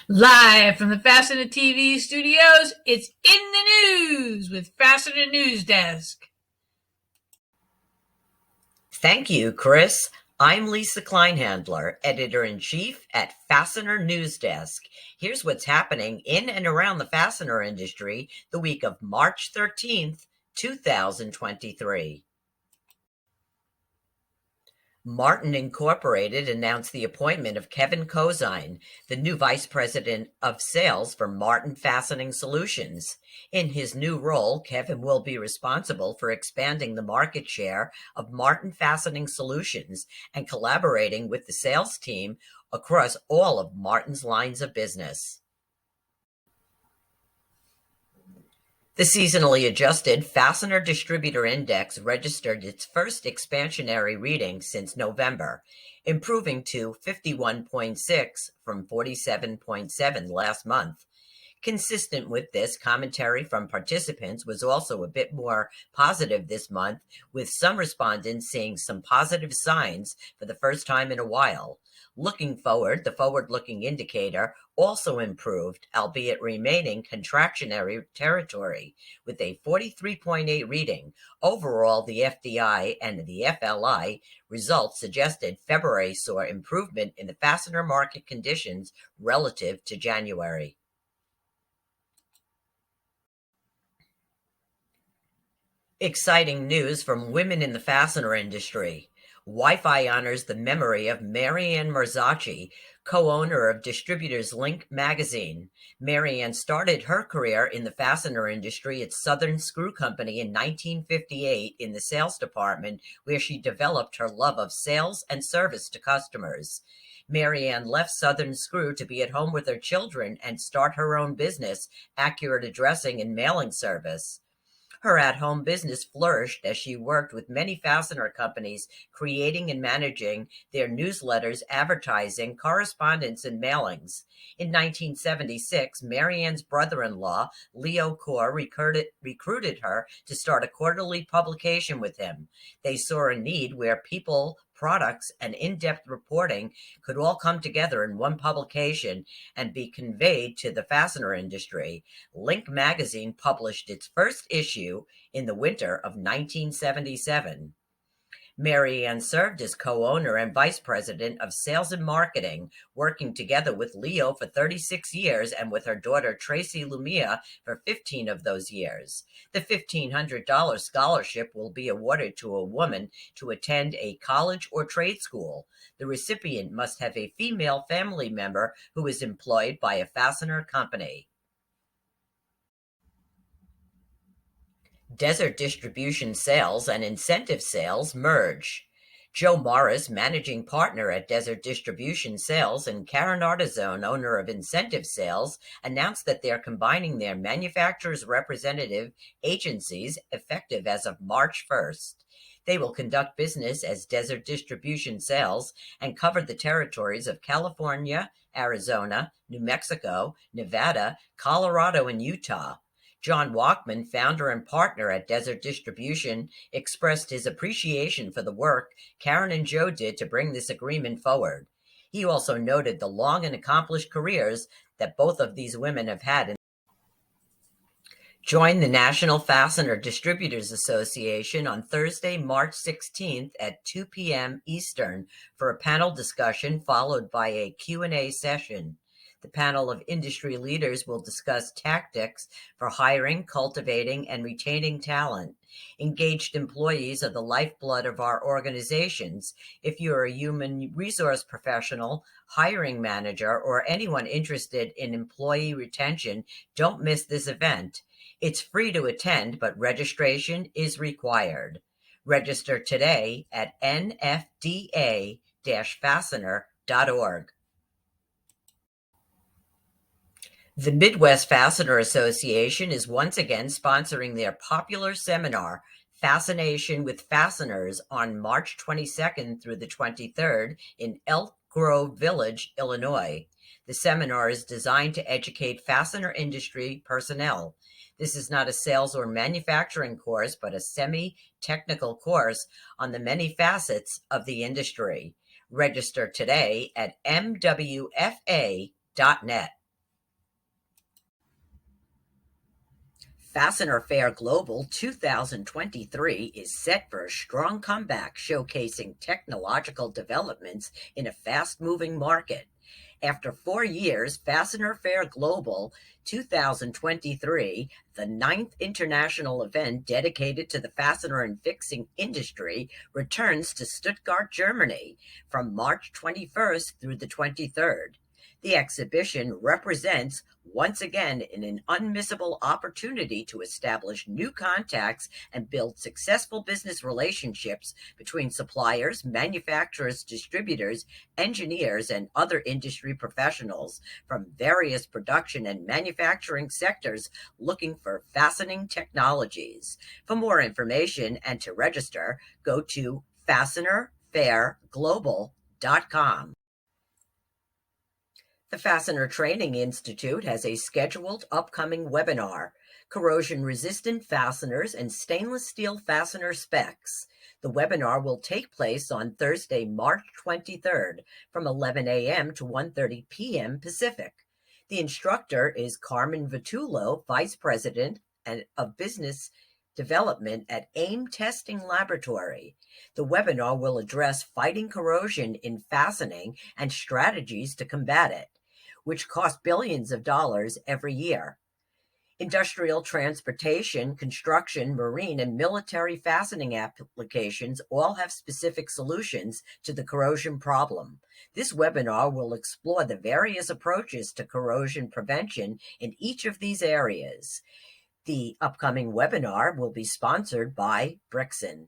Live from the Fastener TV studios, it's In the News with Fastener News Desk. Thank you, Chris. I'm Lisa Kleinhandler, Editor-in-Chief at Fastener News Desk. Here's what's happening in and around the fastener industry the week of March 13th, 2023. Martin Incorporated announced the appointment of Kevin Cozine, the new Vice President of Sales for Martin Fastening Solutions. In his new role, Kevin will be responsible for expanding the market share of Martin Fastening Solutions and collaborating with the sales team across all of Martin's lines of business. The seasonally adjusted Fastener Distributor Index registered its first expansionary reading since November, improving to 51.6 from 47.7 last month. Consistent with this, commentary from participants was also a bit more positive this month, with some respondents seeing some positive signs for the first time in a while. Looking forward, the forward-looking indicator also improved, albeit remaining contractionary territory, with a 43.8 reading. Overall, the FDI and the FLI results suggested February saw improvement in the fastener market conditions relative to January. Exciting news from women in the fastener industry. WIFI honors the memory of Maryann Marzocchi, co-owner of Distributors Link magazine. Maryann started her career in the fastener industry at Southern Screw Company in 1958 in the sales department, where she developed her love of sales and service to customers. Maryann left Southern Screw to be at home with her children and start her own business, Accurate Addressing and Mailing Service. Her at-home business flourished as she worked with many fastener companies, creating and managing their newsletters, advertising, correspondence, and mailings. In 1976, Maryann's brother-in-law, Leo Core, recruited her to start a quarterly publication with him. They saw a need where people, products, and in-depth reporting could all come together in one publication and be conveyed to the fastener industry. Link magazine published its first issue in the winter of 1977. Maryann served as co-owner and vice president of sales and marketing, working together with Leo for 36 years and with her daughter Tracy Lumia for 15 of those years. The $1,500 scholarship will be awarded to a woman to attend a college or trade school. The recipient must have a female family member who is employed by a fastener company. Desert Distribution Sales and Incentive Sales merge. Joe Morris, managing partner at Desert Distribution Sales, and Karen Artizone, owner of Incentive Sales, announced that they're combining their manufacturers' representative agencies effective as of March 1st. They will conduct business as Desert Distribution Sales and cover the territories of California, Arizona, New Mexico, Nevada, Colorado, and Utah. John Walkman, founder and partner at Desert Distribution, expressed his appreciation for the work Karen and Joe did to bring this agreement forward. He also noted the long and accomplished careers that both of these women have had. Join the National Fastener Distributors Association on Thursday, March 16th at 2 p.m. Eastern for a panel discussion followed by a Q&A session. The panel of industry leaders will discuss tactics for hiring, cultivating, and retaining talent. Engaged employees are the lifeblood of our organizations. If you're a human resource professional, hiring manager, or anyone interested in employee retention, don't miss this event. It's free to attend, but registration is required. Register today at nfda-fastener.org. The Midwest Fastener Association is once again sponsoring their popular seminar, Fascination with Fasteners, on March 22nd through the 23rd in Elk Grove Village, Illinois. The seminar is designed to educate fastener industry personnel. This is not a sales or manufacturing course, but a semi-technical course on the many facets of the industry. Register today at mwfa.net. Fastener Fair Global 2023 is set for a strong comeback, showcasing technological developments in a fast-moving market. After 4 years, Fastener Fair Global 2023, the ninth international event dedicated to the fastener and fixing industry, returns to Stuttgart, Germany from March 21st through the 23rd. The exhibition represents, once again, an unmissable opportunity to establish new contacts and build successful business relationships between suppliers, manufacturers, distributors, engineers, and other industry professionals from various production and manufacturing sectors looking for fastening technologies. For more information and to register, go to fastenerfairglobal.com. The Fastener Training Institute has a scheduled upcoming webinar, Corrosion-Resistant Fasteners and Stainless Steel Fastener Specs. The webinar will take place on Thursday, March 23rd from 11 a.m. to 1:30 p.m. Pacific. The instructor is Carmen Vitullo, Vice President of Business Development at AIM Testing Laboratory. The webinar will address fighting corrosion in fastening and strategies to combat it, which cost billions of dollars every year. Industrial, transportation, construction, marine, and military fastening applications all have specific solutions to the corrosion problem. This webinar will explore the various approaches to corrosion prevention in each of these areas. The upcoming webinar will be sponsored by Brixen.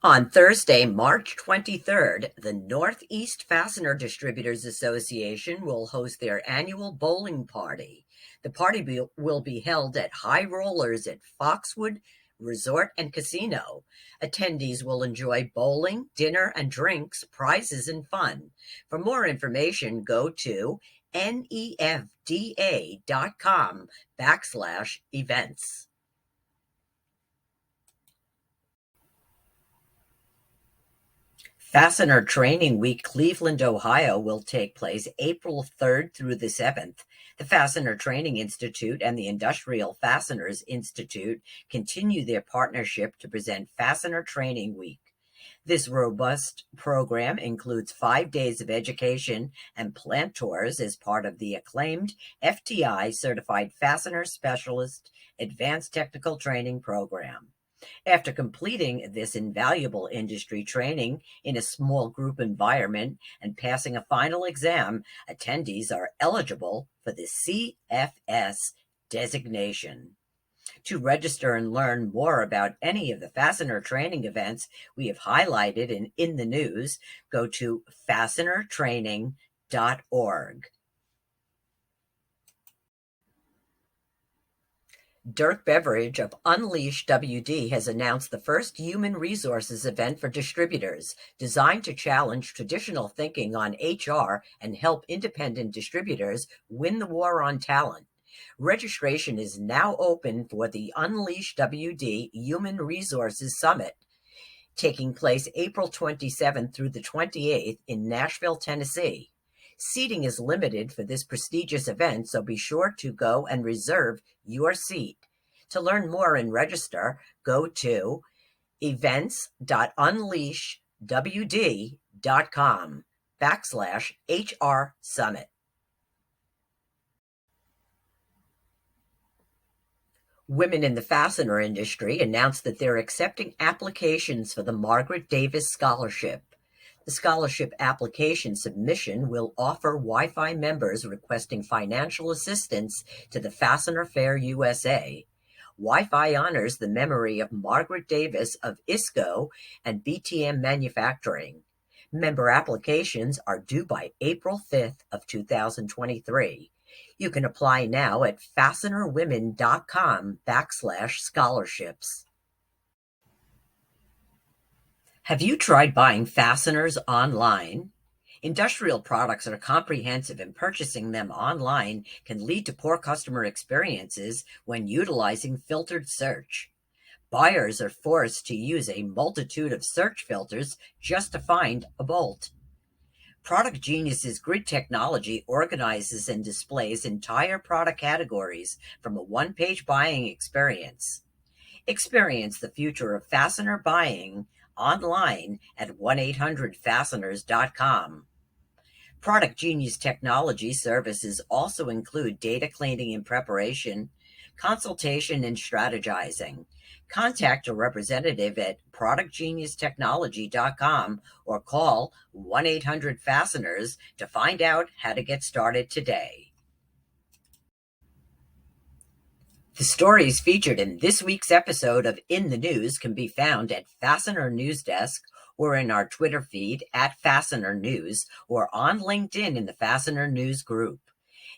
On Thursday, March 23rd, the Northeast Fastener Distributors Association will host their annual bowling party. The party will be held at High Rollers at Foxwood Resort and Casino. Attendees will enjoy bowling, dinner and drinks, prizes, and fun. For more information, go to nefda.com/events. Fastener Training Week Cleveland, Ohio will take place April 3rd through the 7th. The Fastener Training Institute and the Industrial Fasteners Institute continue their partnership to present Fastener Training Week. This robust program includes 5 days of education and plant tours as part of the acclaimed FTI Certified Fastener Specialist Advanced Technical Training Program. After completing this invaluable industry training in a small group environment and passing a final exam, attendees are eligible for the CFS designation. To register and learn more about any of the fastener training events we have highlighted in the news, go to fastenertraining.org. Dirk Beveridge of Unleash WD has announced the first human resources event for distributors, designed to challenge traditional thinking on HR and help independent distributors win the war on talent. Registration is now open for the Unleash WD Human Resources Summit, taking place April 27th through the 28th in Nashville, Tennessee. Seating is limited for this prestigious event, so be sure to go and reserve your seat. To learn more and register, go to events.unleashwd.com/HR Summit. Women in the fastener industry announced that they're accepting applications for the Margaret Davis Scholarship. The scholarship application submission will offer Wi-Fi members requesting financial assistance to the Fastener Fair USA. Wi-Fi honors the memory of Margaret Davis of ISCO and BTM Manufacturing. Member applications are due by April 5th of 2023. You can apply now at fastenerwomen.com/scholarships. Have you tried buying fasteners online? Industrial products are comprehensive, and purchasing them online can lead to poor customer experiences when utilizing filtered search. Buyers are forced to use a multitude of search filters just to find a bolt. Product Genius's grid technology organizes and displays entire product categories from a one-page buying experience. Experience the future of fastener buying online at 1-800-Fasteners.com. Product Genius technology services also include data cleaning and preparation, consultation, and strategizing. Contact a representative at productgeniustechnology.com or call 1-800-Fasteners to find out how to get started today. The stories featured in this week's episode of In the News can be found at Fastener News Desk or in our Twitter feed at Fastener News or on LinkedIn in the Fastener News group.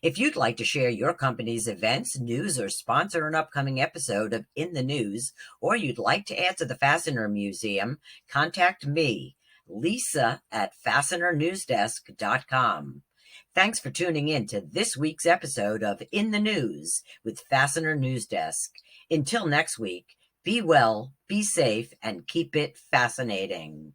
If you'd like to share your company's events, news, or sponsor an upcoming episode of In the News, or you'd like to add to the Fastener Museum, contact me, Lisa, at FastenerNewsDesk.com. Thanks for tuning in to this week's episode of In the News with Fastener News Desk. Until next week, be well, be safe, and keep it fascinating.